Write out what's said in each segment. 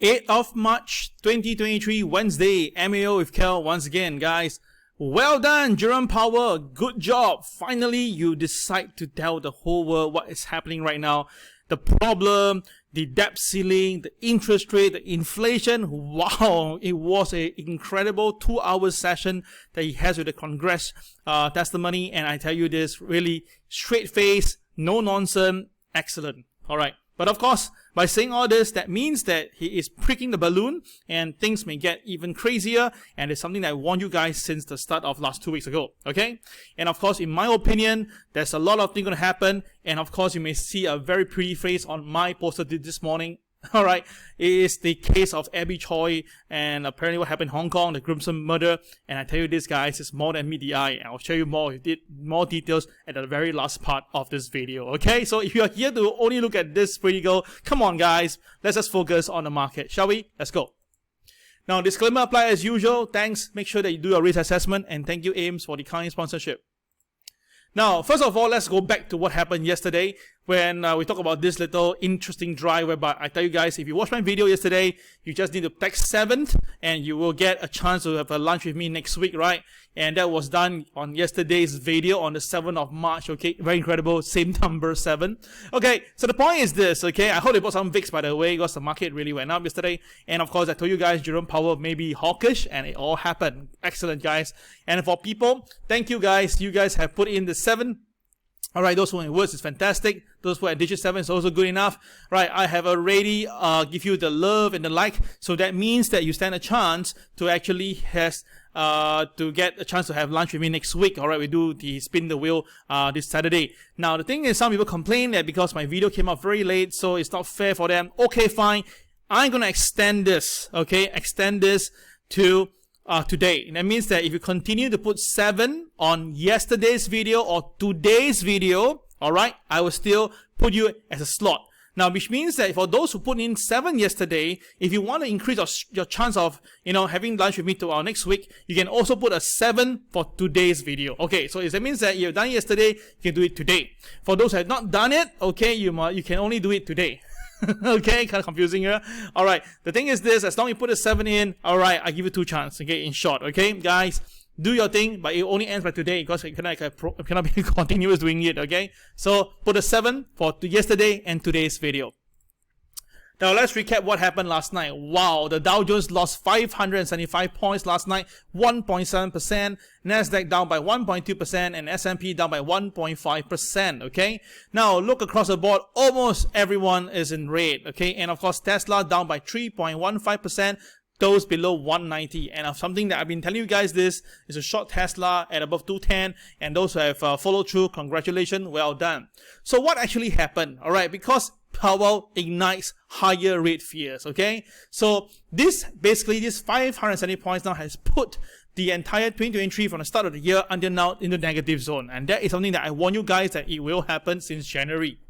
8th of March 2023, Wednesday, MAO with Kel once again, guys. Well done, Jerome Powell. Good job. Finally, you decide to tell the whole world what is happening right now. The problem, the debt ceiling, the interest rate, the inflation. Wow, it was an incredible 2-hour session that he has with the Congress testimony. And I tell you this, really straight face, no nonsense, excellent. All right. But of course, by saying all this, that means that he is pricking the balloon and things may get even crazier. And it's something that I warned you guys since the start of last 2 weeks ago. Okay? And of course, in my opinion, there's a lot of things going to happen. And of course, you may see a very pretty face on my poster this morning. All right, it is the case of Abby Choi and apparently what happened in Hong Kong, the gruesome murder. And I tell you this, guys, is more than meet the eye. I'll show you more details at the very last part of this video. Okay, so if you are here to only look at this pretty girl, come on, guys, let's just focus on the market, shall we? Let's go. Now, disclaimer apply as usual. Thanks. Make sure that you do your risk assessment, and thank you, Ames, for the kind sponsorship. Now, first of all, let's go back to what happened yesterday when we talk about this little interesting drive whereby I tell you guys, if you watched my video yesterday, you just need to text 7th and you will get a chance to have a lunch with me next week, right? And that was done on yesterday's video on the 7th of March, okay? Very incredible, same number, 7. Okay, so the point is this, okay? I hope they bought some VIX, by the way, because the market really went up yesterday. And of course, I told you guys, Jerome Powell may be hawkish, and it all happened. Excellent, guys. And for people, thank you guys. You guys have put in the 7. All right, those who are in words is fantastic. Those who are at digit 7 is also good enough. Right, I have already give you the love and the like. So that means that you stand a chance to actually to get a chance to have lunch with me next week. All right, we do the spin the wheel this Saturday. Now, the thing is, some people complain that because my video came out very late, so it's not fair for them. Okay, fine. I'm going to extend this, okay? Extend this to today. And that means that if you continue to put 7 on yesterday's video or today's video, all right, I will still put you as a slot. Now, which means that for those who put in 7 yesterday, if you want to increase your chance of, having lunch with me to our next week, you can also put a 7 for today's video. Okay, so that means that you've done it yesterday, you can do it today. For those who have not done it, okay, you can only do it today. Okay, kind of confusing here. All right, the thing is this, as long as you put a 7 in, all right, I give you 2 chances, okay, in short, okay, guys, do your thing, but it only ends by today because it cannot be continuous doing it, okay? So, put a 7 for yesterday and today's video. Now, let's recap what happened last night. Wow, the Dow Jones lost 575 points last night, 1.7%. Nasdaq down by 1.2%, and S&P down by 1.5%, okay? Now, look across the board, almost everyone is in red, okay? And of course, Tesla down by 3.15%. Those below 190, and something that I've been telling you guys, this is a short Tesla at above 210, and those who have followed through, congratulations, well done. So what actually happened? All right, because Powell ignites higher rate fears, okay? So this 570 points now has put the entire 2023 from the start of the year until now in the negative zone, and that is something that I warn you guys that it will happen since January.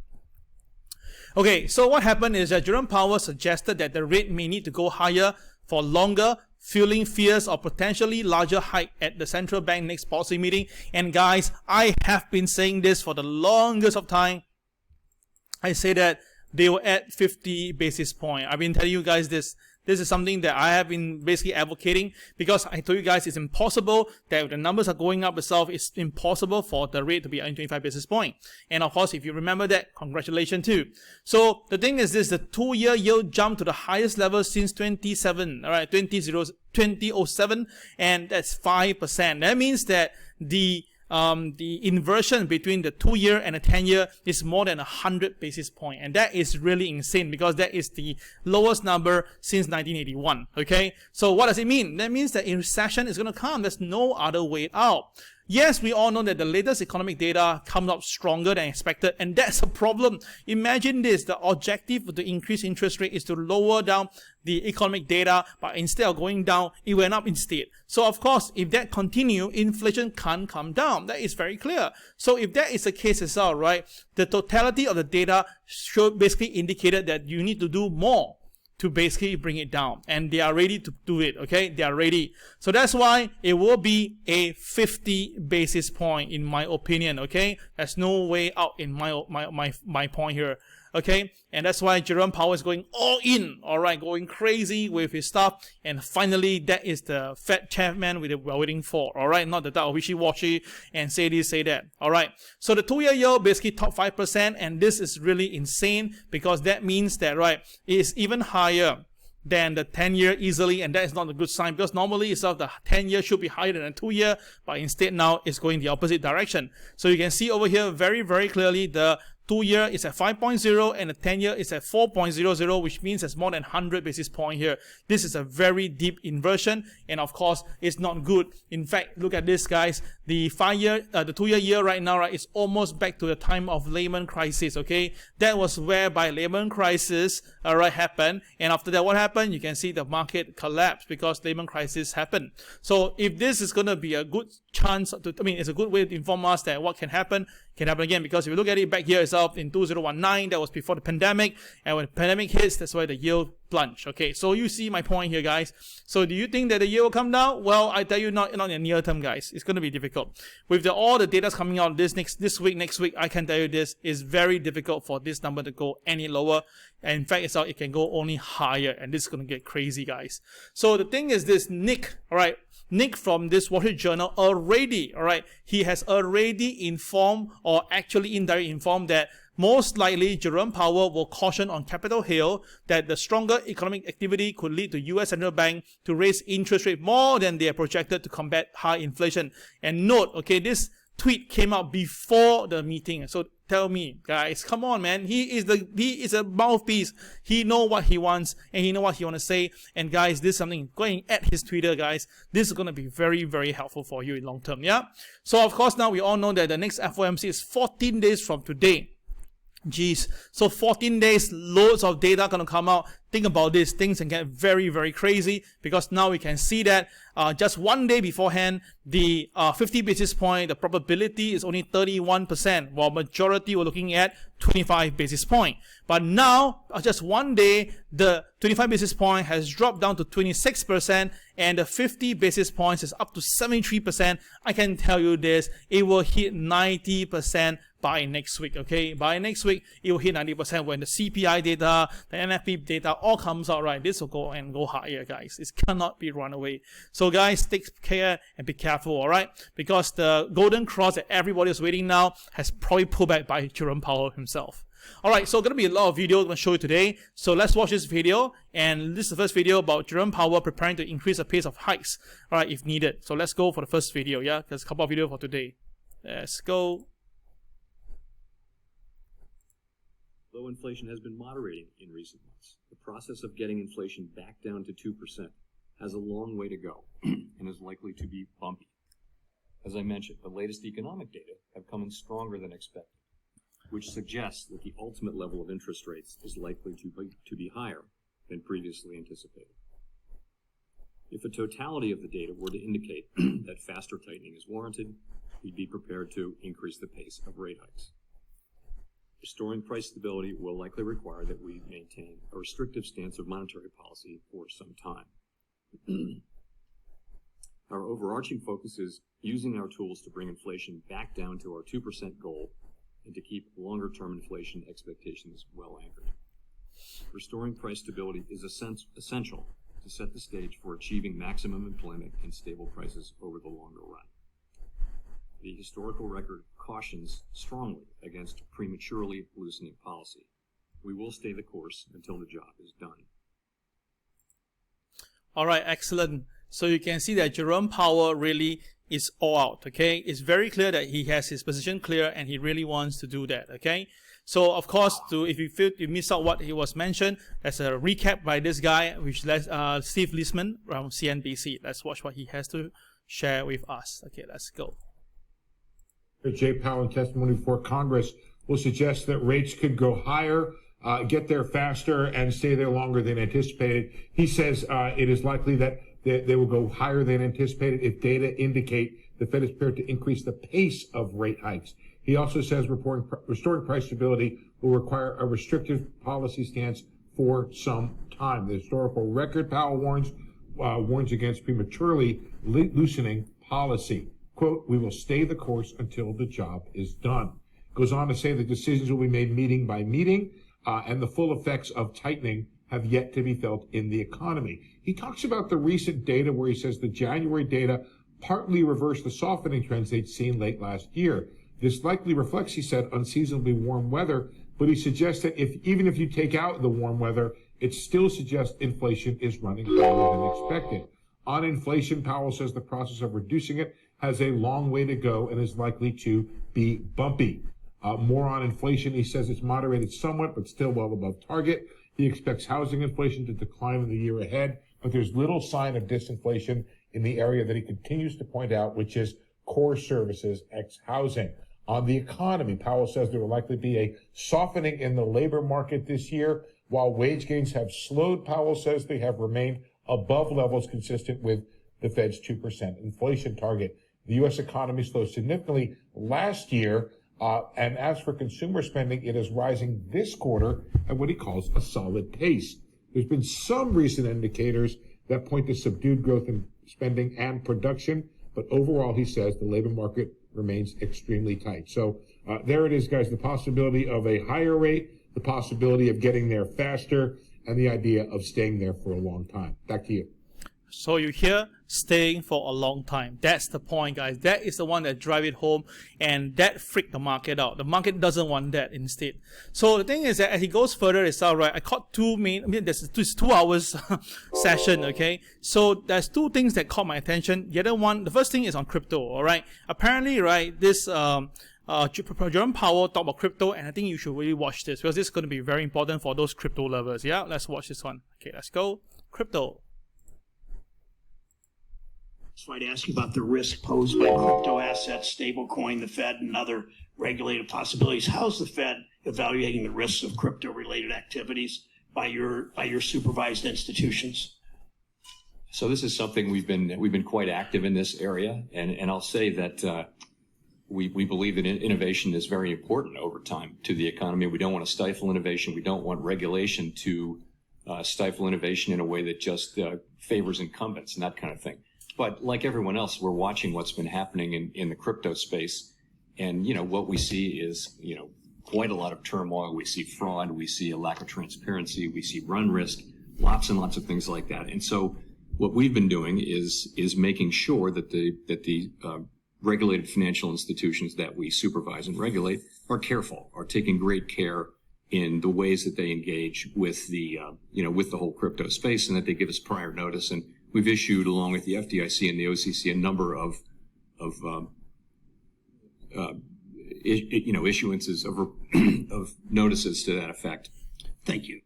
Okay, so what happened is that Jerome Powell suggested that the rate may need to go higher for longer, fueling fears of potentially larger hike at the central bank next policy meeting. And guys, I have been saying this for the longest of time. I say that they will add 50 basis points. I've been telling you guys this. This is something that I have been basically advocating because I told you guys it's impossible that if the numbers are going up itself, it's impossible for the rate to be 25 basis points. And of course, if you remember that, congratulations too. So the thing is this, the 2-year yield jumped to the highest level since 2007, all right, 2007, and that's 5%. That means that the inversion between the 2-year and the 10-year is more than 100 basis points. And that is really insane because that is the lowest number since 1981. Okay. So what does it mean? That means that a recession is going to come. There's no other way out. Yes, we all know that the latest economic data comes up stronger than expected, and that's a problem. Imagine this, the objective of the increased interest rate is to lower down the economic data, but instead of going down, it went up instead. So of course, if that continue, inflation can't come down. That is very clear. So if that is the case as well, right, the totality of the data should basically indicated that you need to do more to basically bring it down, and they are ready to do it, okay? They are ready. So that's why it will be a 50 basis point in my opinion, okay? There's no way out in my point here. okay? And that's why Jerome Powell is going all in, all right, going crazy with his stuff. And finally, that is the Fed chairman we're waiting for, all right? Not the type of wishy-washy and say this, say that, all right? So the 2-year yield basically top 5%, and this is really insane because that means that, right, it is even higher than the 10-year easily, and that is not a good sign because normally itself the 10-year should be higher than the 2-year, but instead now it's going the opposite direction. So you can see over here very, very clearly the 2-year is at 5.0 and the 10-year is at 4.00, which means there's more than 100 basis point here. This is a very deep inversion, and of course, it's not good. In fact, look at this, guys. The 2-year yield right now, right, is almost back to the time of Lehman crisis. Okay, that was whereby Lehman crisis, right, happened, and after that, what happened? You can see the market collapsed because Lehman crisis happened. So if this is going to be a good chance it's a good way to inform us that what can happen again, because if you look at it back here itself in 2019, that was before the pandemic, and when the pandemic hits, that's why the yield plunged. Okay, so you see my point here, guys. So do you think that the yield will come down? Well, I tell you, not in the near term, guys. It's going to be difficult with all the data coming out this week, next week. I can tell you this is very difficult for this number to go any lower. And in fact, it can go only higher, and this is going to get crazy, guys. So the thing is this, Nick, all right, Nick from this Wall Street Journal already, all right, he has already informed, or actually indirectly informed, that most likely Jerome Powell will caution on Capitol Hill that the stronger economic activity could lead to US Central Bank to raise interest rate more than they are projected to combat high inflation. And note, okay, this tweet came out before the meeting. So tell me, guys, come on, man. He is a mouthpiece. He know what he wants and he know what he want to say. And guys, this is something going at his Twitter, guys. This is going to be very, very helpful for you in long term. Yeah. So of course, now we all know that the next FOMC is 14 days from today. Jeez. So 14 days, loads of data going to come out. Think about this. Things can get very, very crazy because now we can see that just one day beforehand, the 50 basis point, the probability is only 31%, while majority were looking at 25 basis point. But now, just one day, the 25 basis point has dropped down to 26%, and the 50 basis points is up to 73%. I can tell you this, it will hit 90% by next week, okay? By next week, it will hit 90% when the CPI data, the NFP data all comes out, right? This will go higher, guys. It cannot be run away. So guys, take care and be careful, all right? Because the golden cross that everybody is waiting now has probably pulled back by Jerome Powell himself. All right, so going to be a lot of videos I'm going to show you today. So let's watch this video. And this is the first video about Jerome Powell preparing to increase the pace of hikes, all right, if needed. So let's go for the first video, yeah? There's a couple of videos for today. Let's go. Low inflation has been moderating in recent months. The process of getting inflation back down to 2% has a long way to go and is likely to be bumpy. As I mentioned, the latest economic data have come in stronger than expected, which suggests that the ultimate level of interest rates is likely to be higher than previously anticipated. If the totality of the data were to indicate that faster tightening is warranted, we'd be prepared to increase the pace of rate hikes. Restoring price stability will likely require that we maintain a restrictive stance of monetary policy for some time. Our overarching focus is using our tools to bring inflation back down to our 2% goal and to keep longer-term inflation expectations well anchored. Restoring price stability is essential to set the stage for achieving maximum employment and stable prices over the longer run. The historical record cautions strongly against prematurely loosening policy. We will stay the course until the job is done. All right, excellent. So you can see that Jerome Powell really is all out, okay? It's very clear that he has his position clear and he really wants to do that, okay? So, of course, if you feel you miss out what he was mentioned, there's a recap by this guy, which is Steve Liesman from CNBC. Let's watch what he has to share with us. Okay, let's go. Jay Powell in testimony before Congress will suggest that rates could go higher, get there faster, and stay there longer than anticipated. He says it is likely that they will go higher than anticipated if data indicate the Fed is prepared to increase the pace of rate hikes. He also says restoring price stability will require a restrictive policy stance for some time. The historical record, Powell warns against prematurely loosening policy. Quote, we will stay the course until the job is done. Goes on to say the decisions will be made meeting by meeting. and the full effects of tightening have yet to be felt in the economy. He talks about the recent data where he says the January data partly reversed the softening trends they'd seen late last year. This likely reflects, he said, unseasonably warm weather, but he suggests that even if you take out the warm weather, it still suggests inflation is running higher than expected. On inflation, Powell says the process of reducing it has a long way to go and is likely to be bumpy. More on inflation, he says it's moderated somewhat, but still well above target. He expects housing inflation to decline in the year ahead, but there's little sign of disinflation in the area that he continues to point out, which is core services ex housing. On the economy, Powell says there will likely be a softening in the labor market this year. While wage gains have slowed, Powell says they have remained above levels consistent with the Fed's 2% inflation target. The U.S. economy slowed significantly last year, and as for consumer spending, it is rising this quarter at what he calls a solid pace. There's been some recent indicators that point to subdued growth in spending and production, but overall, he says, the labor market remains extremely tight. So there it is, guys, the possibility of a higher rate, the possibility of getting there faster, and the idea of staying there for a long time. Back to you. So you hear staying for a long time. That's the point, guys. That is the one that drive it home, and that freaked the market out. The market doesn't want that instead. So the thing is that as he goes further, it's all right. I caught there's 2 hours session, okay? So there's two things that caught my attention. The first thing is on crypto, all right? Apparently, right, this Jerome Powell talked about crypto, and I think you should really watch this because this is going to be very important for those crypto lovers. Yeah, let's watch this one. Okay, let's go. Crypto. So I'd ask you about the risk posed by crypto assets, stablecoin, the Fed, and other regulated possibilities. How's the Fed evaluating the risks of crypto-related activities by your supervised institutions? So this is something we've been quite active in this area, and I'll say that we believe that innovation is very important over time to the economy. We don't want to stifle innovation. We don't want regulation to stifle innovation in a way that just favors incumbents and that kind of thing. But like everyone else, we're watching what's been happening in the crypto space. And, what we see is, quite a lot of turmoil. We see fraud. We see a lack of transparency. We see run risk, lots and lots of things like that. And so what we've been doing is making sure that the regulated financial institutions that we supervise and regulate are careful, are taking great care in the ways that they engage with the whole crypto space, and that they give us prior notice. And we've issued, along with the FDIC and the OCC, a number of issuances of notices to that effect. Thank you.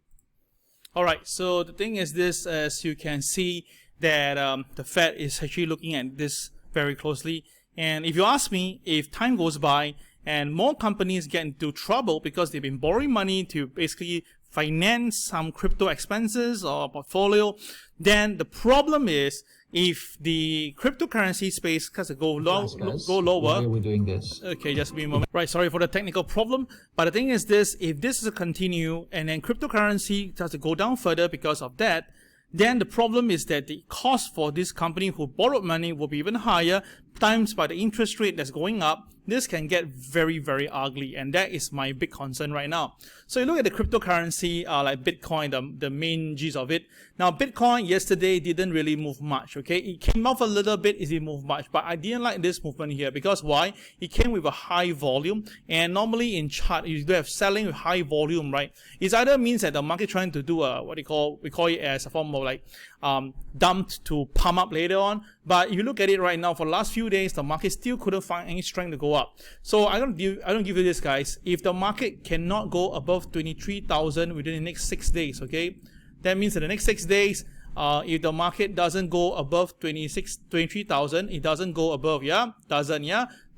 All right. So the thing is this, as you can see, that the Fed is actually looking at this very closely. And if you ask me, if time goes by and more companies get into trouble because they've been borrowing money to basically finance some crypto expenses or portfolio, then the problem is if the cryptocurrency space has to go lower. Why are we doing this? Okay, just be a moment. Right, sorry for the technical problem. But the thing is this, if this is to continue and then cryptocurrency has to go down further because of that, then the problem is that the cost for this company who borrowed money will be even higher, times by the interest rate that's going up. This can get very, very ugly, and that is my big concern right now. So you look at the cryptocurrency like Bitcoin, the main gist of it. Now, Bitcoin yesterday didn't really move much, okay? It came off a little bit, it didn't move much, but I didn't like this movement here because why? It came with a high volume, and normally in chart, you do have selling with high volume, right? It either means that the market trying to do we call it as a form of like dumped to pump up later on. But if you look at it right now, for the last few days, the market still couldn't find any strength to go up. So I don't give you this, guys. If the market cannot go above 23,000 within the next 6 days, okay, that means in the next 6 days, if the market doesn't go above 23,000, it doesn't go above,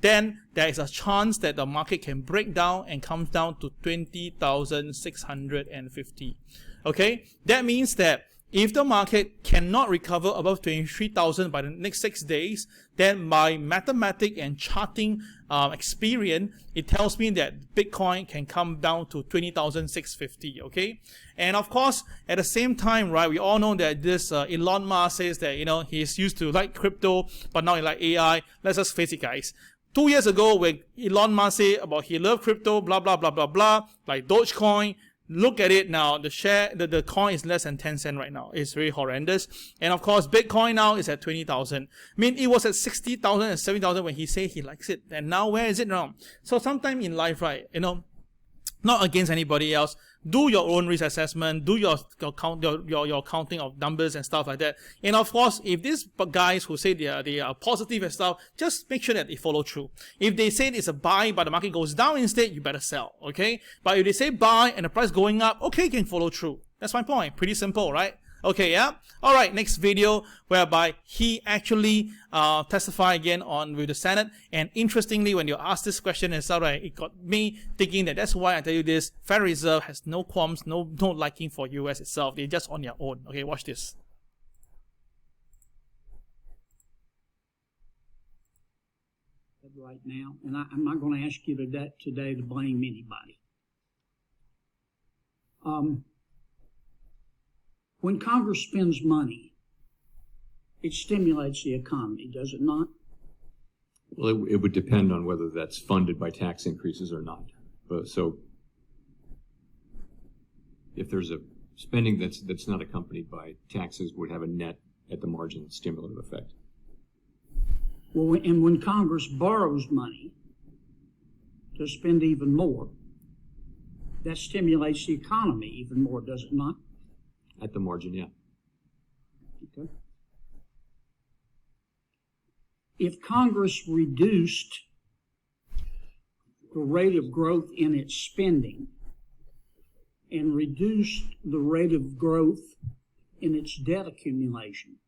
then there is a chance that the market can break down and comes down to 20,650. Okay, that means that if the market cannot recover above 23,000 by the next 6 days, then by mathematics and charting experience, it tells me that Bitcoin can come down to 20,650, okay? And of course, at the same time, right, we all know that this Elon Musk says that, he's used to like crypto, but now he like AI. Let's just face it, guys. 2 years ago, when Elon Musk said about he loved crypto, blah, blah, blah, blah, blah, like Dogecoin, look at it now. The share, the coin is less than 10 cents right now. It's really horrendous. And of course, Bitcoin now is at 20,000. I mean, it was at 60,000 and 70,000 when he said he likes it. And now where is it now? So sometime in life, right, you know, not against anybody else, do your own risk assessment, do your counting of numbers and stuff like that. And of course, if these guys who say they are positive and stuff, just make sure that they follow through. If they say it's a buy but the market goes down instead, you better sell, okay? But if they say buy and the price going up, okay, you can follow through. That's my point. Pretty simple, right? Okay, yeah? Alright, next video whereby he actually testify again on with the Senate. And interestingly, when you ask this question and stuff, right, it got me thinking that's why I tell you this. Federal Reserve has no qualms, no liking for US itself. They're just on their own. Okay, watch this. Right now, and I'm not going to ask you today to blame anybody. When Congress spends money, it stimulates the economy, does it not? Well, it would depend on whether that's funded by tax increases or not. So if there's a spending that's not accompanied by taxes, would have a net at the margin stimulative effect. Well, and when Congress borrows money to spend even more, that stimulates the economy even more, does it not? At the margin, yeah. Okay. If Congress reduced the rate of growth in its spending and reduced the rate of growth in its debt accumulation,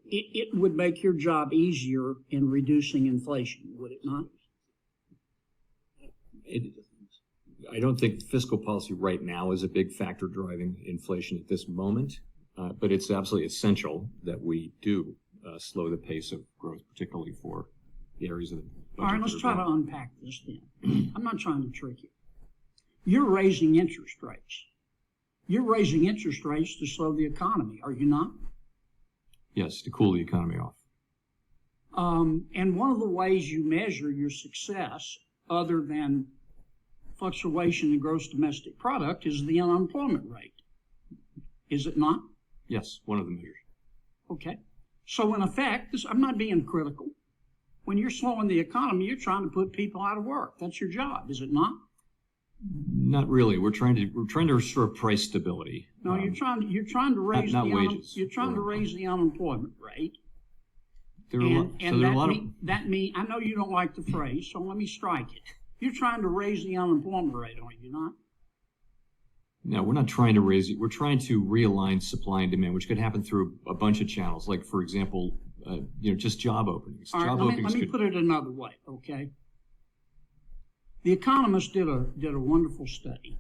it would make your job easier in reducing inflation, would it not? I don't think fiscal policy right now is a big factor driving inflation at this moment, but it's absolutely essential that we do slow the pace of growth, particularly for the areas of the budget. All right, let's try to unpack this then. I'm not trying to trick you. You're raising interest rates. You're raising interest rates to slow the economy, are you not? Yes, to cool the economy off. And one of the ways you measure your success, other than fluctuation in gross domestic product, is the unemployment rate. Is it not? Yes, one of the measures. Okay. So in effect, I'm not being critical. When you're slowing the economy, you're trying to put people out of work. That's your job, is it not? Not really. We're trying to restore price stability. No, you're trying to raise not wages. You're trying to raise the unemployment rate. There are that means I know you don't like the phrase, so let me strike it. You're trying to raise the unemployment rate, are you not? No, we're not trying to raise it. We're trying to realign supply and demand, which could happen through a bunch of channels, like, for example, just job openings. All right, let me put it another way, okay? The Economist did a wonderful study.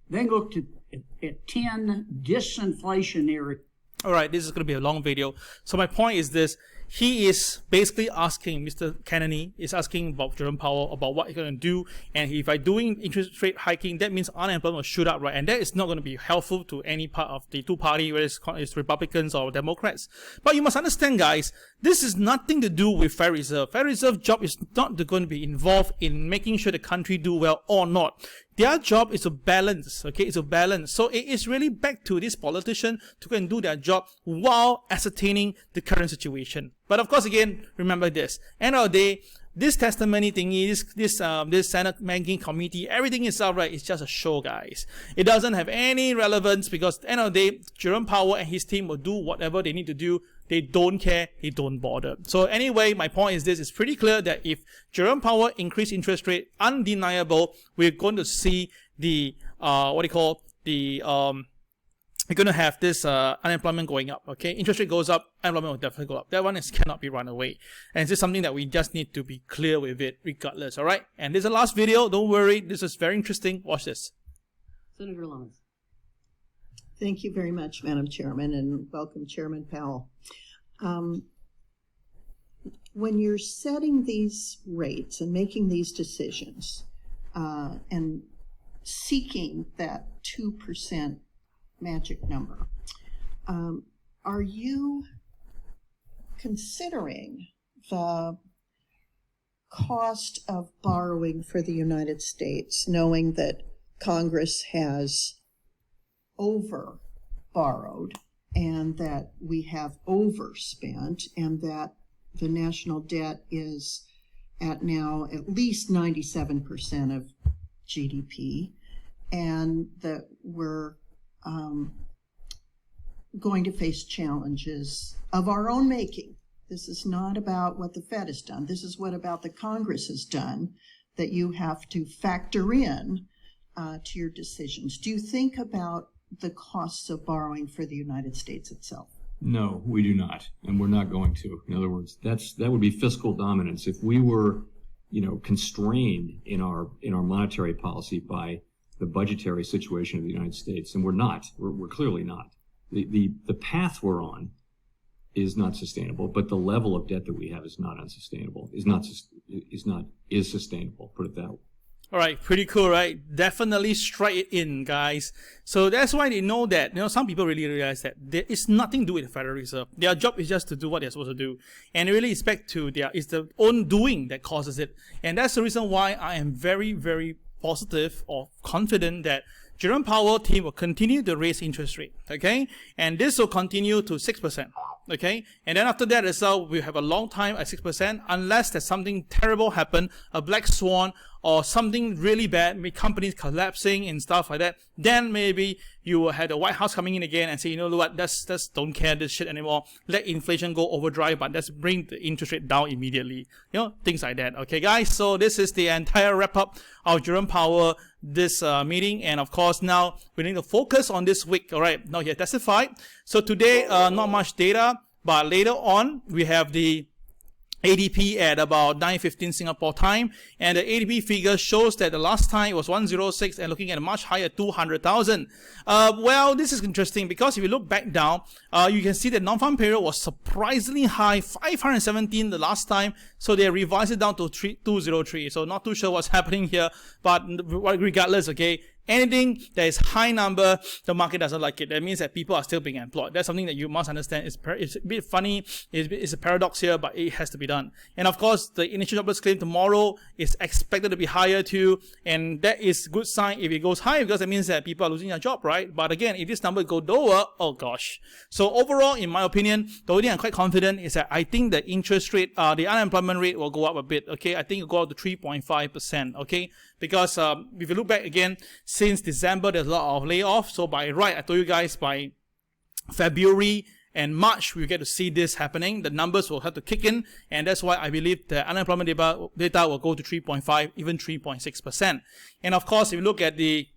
They looked at 10 disinflationary. All right, this is going to be a long video. So my point is this. He is basically asking, Mr. Kennedy is asking about Jerome Powell about what he's going to do. And if by doing interest rate hiking, that means unemployment will shoot up, right? And that is not going to be helpful to any part of the two party, whether it's Republicans or Democrats. But you must understand, guys, this is nothing to do with Federal Reserve. Federal Reserve job is not going to be involved in making sure the country do well or not. Their job is to balance, okay? It's a balance. So it is really back to this politician to go and do their job while ascertaining the current situation. But of course, again, remember this. End of the day, this testimony thingy, this Senate Banking Committee, everything is outright. It's just a show, guys. It doesn't have any relevance because at the end of the day, Jerome Powell and his team will do whatever they need to do. They don't care. They don't bother. So anyway, my point is this. It's pretty clear that if Jerome Powell increase interest rate, undeniable, we're going to see the, we're going to have this unemployment going up, okay? Interest rate goes up, unemployment will definitely go up. That one cannot be run away. And it's just something that we just need to be clear with it regardless, all right? And this is the last video. Don't worry. This is very interesting. Watch this. Senator Lawrence. Thank you very much, Madam Chairman, and welcome, Chairman Powell. When you're setting these rates and making these decisions and seeking that 2% magic number, are you considering the cost of borrowing for the United States, knowing that Congress has over borrowed and that we have overspent and that the national debt is at now at least 97% of GDP, and that we're going to face challenges of our own making. This is not about what the Fed has done. This is what about the Congress has done that you have to factor in to your decisions. Do you think about the costs of borrowing for the United States itself? No, we do not, and we're not going to. In other words, that would be fiscal dominance. If we were, constrained in our monetary policy by the budgetary situation of the United States, and we're not. We're clearly not. The path we're on is not sustainable, but the level of debt that we have is not unsustainable. Is sustainable. Put it that way. All right, pretty cool, right? Definitely strike it in, guys. So that's why they know that, some people really realize that there is nothing to do with the Federal Reserve. Their job is just to do what they're supposed to do. And they really expect it's their own doing that causes it. And that's the reason why I am very, very positive or confident that Jerome Powell team will continue to raise interest rate, okay? And this will continue to 6%, okay? And then after that as well, we have a long time at 6%, unless there's something terrible happen, a black swan, or something really bad, maybe companies collapsing and stuff like that, then maybe you will have the White House coming in again and say, you know what, let's don't care this shit anymore. Let inflation go overdrive, but let's bring the interest rate down immediately. Things like that. Okay, guys, so this is the entire wrap-up of Jerome Powell, this meeting. And of course, now we need to focus on this week. All right, now he has testified. So today, not much data, but later on, we have the ADP at about 9:15 Singapore time, and the ADP figure shows that the last time it was 106 and looking at a much higher 200,000. Well, this is interesting because if you look back down, you can see that non-farm payroll was surprisingly high, 517 the last time, so they revised it down to 203. So not too sure what's happening here, but regardless, okay, anything that is high number, the market doesn't like it. That means that people are still being employed. That's something that you must understand. It's a bit funny. It's a paradox here, but it has to be done. And of course, the initial jobless claim tomorrow is expected to be higher too. And that is a good sign if it goes high, because it means that people are losing their job, right? But again, if this number go lower, oh gosh. So overall, in my opinion, the only thing I'm quite confident is that I think the interest rate, the unemployment rate will go up a bit. Okay, I think it'll go up to 3.5%. Okay, because if you look back again, since December, there's a lot of layoffs. So by right, I told you guys by February and March, we get to see this happening. The numbers will have to kick in. And that's why I believe the unemployment data will go to 3.5, even 3.6%. And of course, if you look at the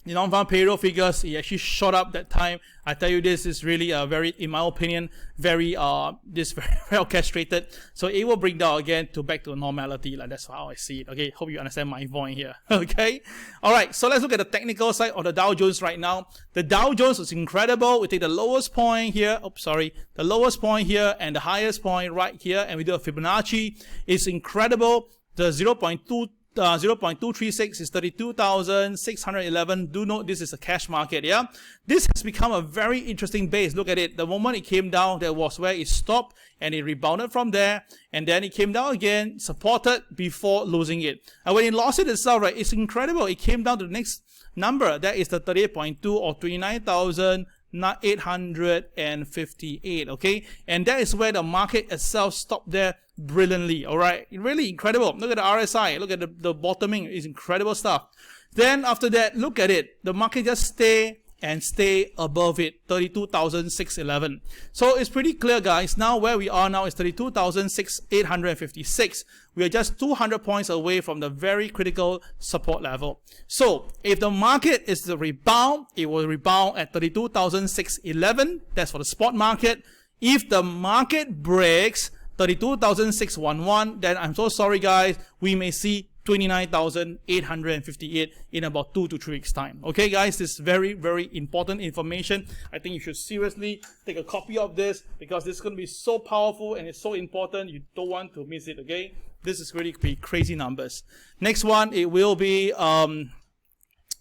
non-farm payroll figures, it actually shot up that time. I tell you, this is really very, in my opinion, very orchestrated. So it will bring down again back to normality. Like that's how I see it. Okay, hope you understand my point here. Okay, all right. So let's look at the technical side of the Dow Jones right now. The Dow Jones is incredible. We take the lowest point here. The lowest point here and the highest point right here, and we do a Fibonacci. It's incredible. The 0.236 is 32,611. Do note this is a cash market, yeah? This has become a very interesting base. Look at it. The moment it came down, that was where it stopped, and it rebounded from there, and then it came down again, supported before losing it. And when it lost it itself, right, it's incredible. It came down to the next number. That is the 38.2 or 29,858, okay? And that is where the market itself stopped there brilliantly, all right? Really incredible. Look at the RSI. Look at the bottoming. It's incredible stuff. Then after that, look at it. The market just stay above it, 32,611. So it's pretty clear, guys. Now where we are now is 32,856. We are just 200 points away from the very critical support level. So if the market is to rebound, it will rebound at 32,611. That's for the spot market. If the market breaks 32,611, then I'm so sorry, guys. We may see 29,858 in about 2 to 3 weeks time. Okay, guys, this is very, very important information. I think you should seriously take a copy of this, because this is going to be so powerful and it's so important. You don't want to miss it, okay? This is really be crazy numbers. Next one, it will be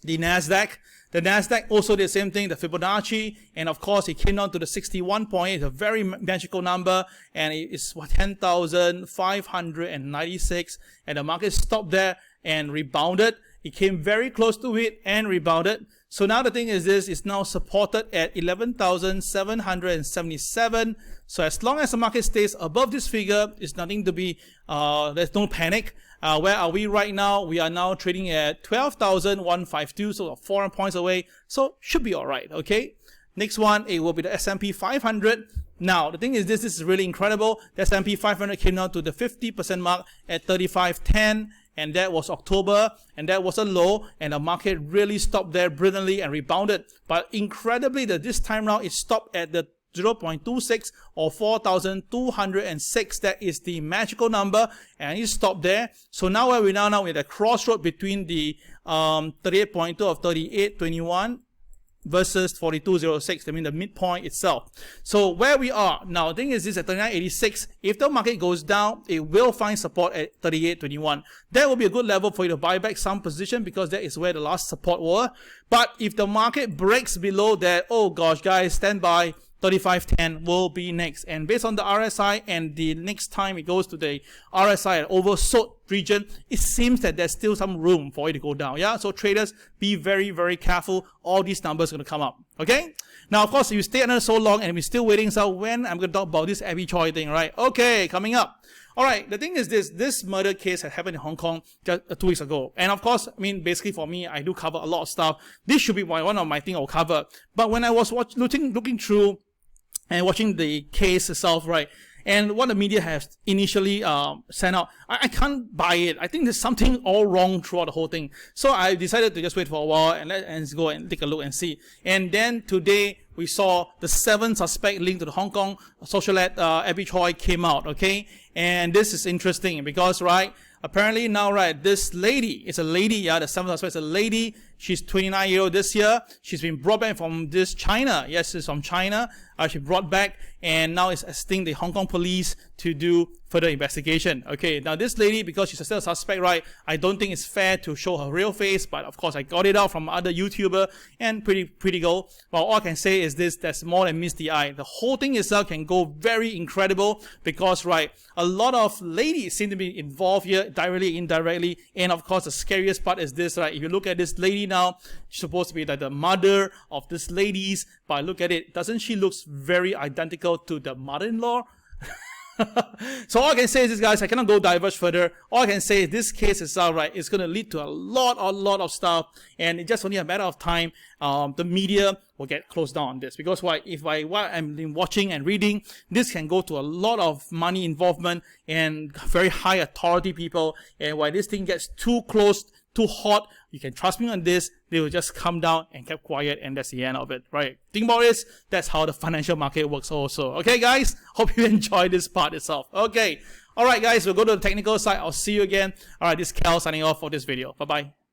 the NASDAQ. The NASDAQ also did the same thing, the Fibonacci, and of course it came down to the 61 point. It's a very magical number, and it's 10,596, and the market stopped there and rebounded. It came very close to it and rebounded. So now the thing is this, it's now supported at 11,777. So as long as the market stays above this figure, it's nothing to be, there's no panic. Where are we right now? We are now trading at 12,152, so 400 points away. So should be all right, okay? Next one, it will be the S&P 500. Now, the thing is this is really incredible. The S&P 500 came down to the 50% mark at 3510. And that was October, and that was a low, and the market really stopped there brilliantly and rebounded. But incredibly, this time round, it stopped at the 0.26 or 4,206. That is the magical number, and it stopped there. So now where we now we're at a crossroad between the 38.2 of 3821 versus 4206, I mean the midpoint itself. So where we are now, the thing is this at 39.86. If the market goes down, it will find support at 38.21. That will be a good level for you to buy back some position, because that is where the last support were. But if the market breaks below that, oh gosh guys, stand by. 3510 will be next, and based on the RSI, and the next time it goes to the RSI at oversold region, it seems that there's still some room for it to go down. Yeah, so traders, be very, very careful. All these numbers are going to come up. Okay, now of course if you stay under so long and we're still waiting, so when I'm going to talk about this Abby Choi thing, right? Okay, coming up. Alright, the thing is this murder case had happened in Hong Kong just 2 weeks ago. And of course, I mean, basically for me, I do cover a lot of stuff. This should be one of my things I'll cover. But when I was looking through and watching the case itself, right, and what the media has initially sent out, I can't buy it. I think there's something all wrong throughout the whole thing. So I decided to just wait for a while and let's go and take a look and see. And then today we saw the 7th suspect linked to the Hong Kong socialite Abby Choi came out, okay? And this is interesting because, right, apparently now, right, this lady, it's a lady, yeah, the 7th suspect is a lady. She's 29-year-old this year. She's been brought back from this China. Yes, she's from China. She brought back, and now is assisting the Hong Kong police to do further investigation. Okay, now this lady, because she's still a suspect, right, I don't think it's fair to show her real face, but of course I got it out from other YouTuber, and pretty girl. Well, all I can say is this, that's more than meets the eye. The whole thing itself can go very incredible because, right, a lot of ladies seem to be involved here, directly, indirectly, and of course the scariest part is this, right, if you look at this lady now, she's supposed to be like the mother of this ladies, but look at it, doesn't she look very identical to the mother-in-law? So all I can say is this, guys, I cannot go diverge further. All I can say is this case itself, right, it's going to lead to a lot of stuff, and it's just only a matter of time. The media will get closed down on this because what I'm watching and reading, this can go to a lot of money involvement and very high authority people, and why this thing gets too close, too hot, you can trust me on this, they will just come down and keep quiet, and that's the end of it, right? Think about this, that's how the financial market works also. Okay guys, hope you enjoy this part itself. Okay, alright guys, we'll go to the technical side. I'll see you again. Alright, this is Cal signing off for this video. Bye bye.